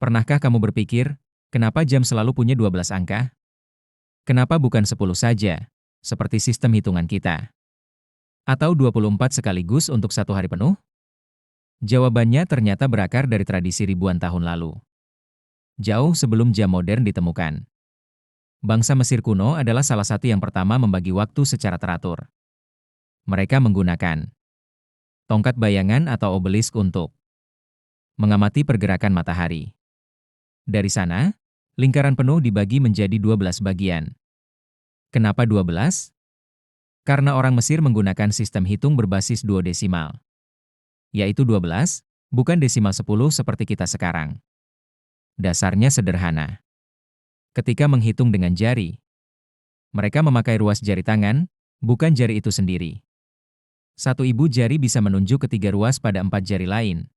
Pernahkah kamu berpikir, kenapa jam selalu punya 12 angka? Kenapa bukan 10 saja, seperti sistem hitungan kita? Atau 24 sekaligus untuk satu hari penuh? Jawabannya ternyata berakar dari tradisi ribuan tahun lalu. Jauh sebelum jam modern ditemukan. Bangsa Mesir kuno adalah salah satu yang pertama membagi waktu secara teratur. Mereka menggunakan tongkat bayangan atau obelisk untuk mengamati pergerakan matahari. Dari sana, lingkaran penuh dibagi menjadi 12 bagian. Kenapa 12? Karena orang Mesir menggunakan sistem hitung berbasis duodesimal, yaitu 12, bukan desimal 10 seperti kita sekarang. Dasarnya sederhana. Ketika menghitung dengan jari, mereka memakai ruas jari tangan, bukan jari itu sendiri. Satu ibu jari bisa menunjuk ke 3 ruas pada 4 jari lain,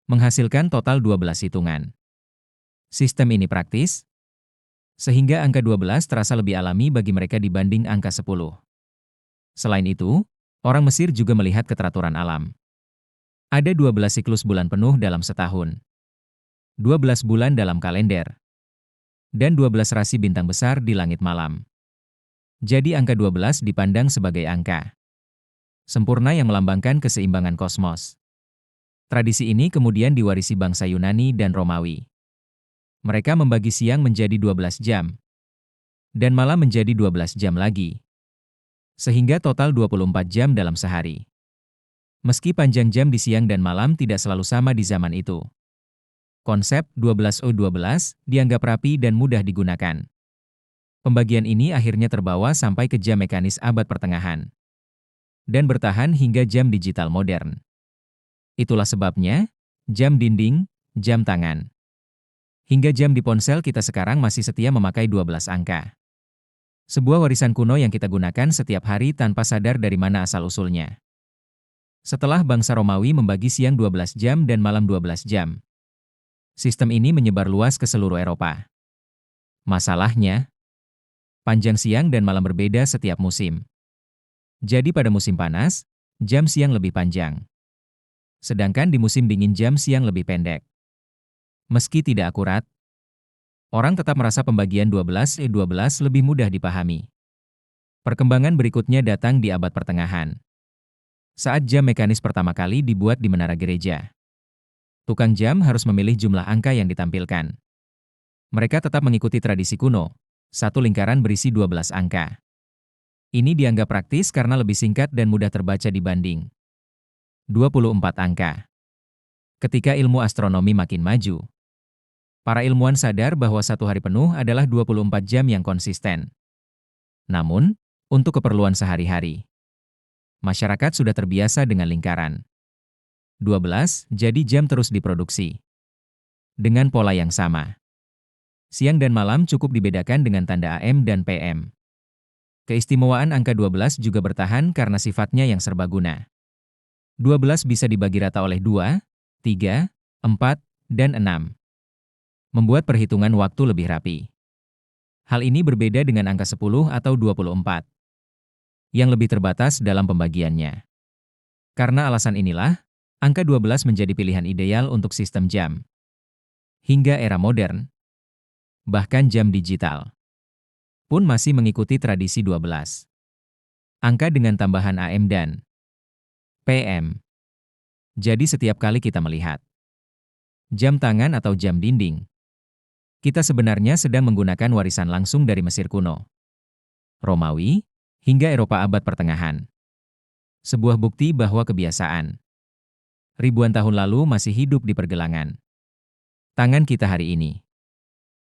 menghasilkan total 12 hitungan. Sistem ini praktis, sehingga angka 12 terasa lebih alami bagi mereka dibanding angka 10. Selain itu, orang Mesir juga melihat keteraturan alam. Ada 12 siklus bulan penuh dalam setahun, 12 bulan dalam kalender, dan 12 rasi bintang besar di langit malam. Jadi angka 12 dipandang sebagai angka sempurna yang melambangkan keseimbangan kosmos. Tradisi ini kemudian diwarisi bangsa Yunani dan Romawi. Mereka membagi siang menjadi 12 jam, dan malam menjadi 12 jam lagi, sehingga total 24 jam dalam sehari. Meski panjang jam di siang dan malam tidak selalu sama di zaman itu. Konsep 12O12 dianggap rapi dan mudah digunakan. Pembagian ini akhirnya terbawa sampai ke jam mekanis abad pertengahan, dan bertahan hingga jam digital modern. Itulah sebabnya, jam dinding, jam tangan, hingga jam di ponsel kita sekarang masih setia memakai 12 angka. Sebuah warisan kuno yang kita gunakan setiap hari tanpa sadar dari mana asal-usulnya. Setelah bangsa Romawi membagi siang 12 jam dan malam 12 jam, sistem ini menyebar luas ke seluruh Eropa. Masalahnya, panjang siang dan malam berbeda setiap musim. Jadi pada musim panas, jam siang lebih panjang. Sedangkan di musim dingin jam siang lebih pendek. Meski tidak akurat, orang tetap merasa pembagian 12/12 lebih mudah dipahami. Perkembangan berikutnya datang di abad pertengahan, saat jam mekanis pertama kali dibuat di menara gereja. Tukang jam harus memilih jumlah angka yang ditampilkan. Mereka tetap mengikuti tradisi kuno, satu lingkaran berisi 12 angka. Ini dianggap praktis karena lebih singkat dan mudah terbaca dibanding 24 angka. Ketika ilmu astronomi makin maju, para ilmuwan sadar bahwa satu hari penuh adalah 24 jam yang konsisten. Namun, untuk keperluan sehari-hari, masyarakat sudah terbiasa dengan lingkaran 12, jadi jam terus diproduksi dengan pola yang sama. Siang dan malam cukup dibedakan dengan tanda AM dan PM. Keistimewaan angka 12 juga bertahan karena sifatnya yang serbaguna. 12 bisa dibagi rata oleh 2, 3, 4, dan 6. Membuat perhitungan waktu lebih rapi. Hal ini berbeda dengan angka 10 atau 24, yang lebih terbatas dalam pembagiannya. Karena alasan inilah, angka 12 menjadi pilihan ideal untuk sistem jam. Hingga era modern, bahkan jam digital pun masih mengikuti tradisi 12. Angka dengan tambahan AM dan PM. Jadi setiap kali kita melihat jam tangan atau jam dinding, kita sebenarnya sedang menggunakan warisan langsung dari Mesir kuno, Romawi, hingga Eropa abad pertengahan. Sebuah bukti bahwa kebiasaan ribuan tahun lalu masih hidup di pergelangan tangan kita hari ini.